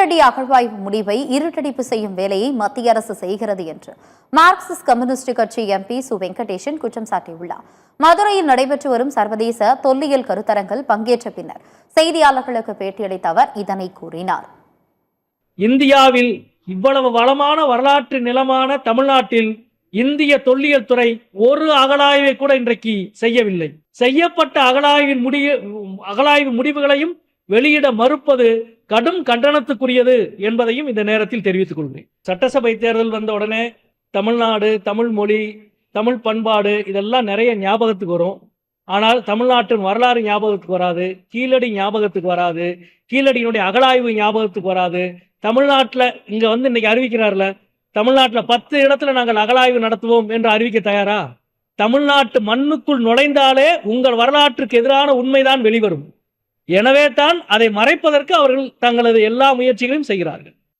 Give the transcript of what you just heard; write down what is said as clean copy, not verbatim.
கீழடி அகழ்வாய்வு முடிவை இருட்டடிப்பு செய்யும் வேலையை மத்திய அரசு செய்கிறது என்று மார்க்சிஸ்ட் கம்யூனிஸ்ட் கட்சி எம்பி சு வெங்கடேசன் குற்றம் சாட்டியுள்ளார். மதுரையில் நடைபெற்று வரும் சர்வதேச தொல்லியல் கருத்தரங்கில் பங்கேற்ற பின்னர் செய்தியாளர்களுக்கு பேட்டியளித்த அவர் இதனை கூறினார். இந்தியாவில் இவ்வளவு வளமான வரலாற்று நிலமான தமிழ்நாட்டில் இந்திய தொல்லியல் துறை ஒரு அகழாய்வை கூட இன்றைக்கு செய்யவில்லை. செய்யப்பட்ட அகழாய்வு முடிவுகளையும் வெளியிட மறுப்பது கடும் கண்டனத்துக்குரியது என்பதையும் இந்த நேரத்தில் தெரிவித்துக் கொள்கிறேன். சட்டசபை தேர்தல் வந்த உடனே தமிழ்நாடு, தமிழ் மொழி, தமிழ் பண்பாடு இதெல்லாம் நிறைய ஞாபகத்துக்கு வரும். ஆனால் தமிழ்நாட்டின் வரலாறு ஞாபகத்துக்கு வராது, கீழடி ஞாபகத்துக்கு வராது, கீழடியினுடைய அகழாய்வு ஞாபகத்துக்கு வராது. தமிழ்நாட்டில் இங்க இன்னைக்கு அறிவிக்கிறார்ல, தமிழ்நாட்டில் 10 இடத்துல நாங்கள் அகழாய்வு நடத்துவோம் என்று அறிவிக்க தயாரா? தமிழ்நாட்டு மண்ணுக்குள் நுழைந்தாலே உங்கள் வரலாற்றுக்கு எதிரான உண்மைதான் வெளிவரும். எனவே தான் அதை மறைப்பதற்கு அவர்கள் தங்களது எல்லா முயற்சிகளையும் செய்கிறார்கள்.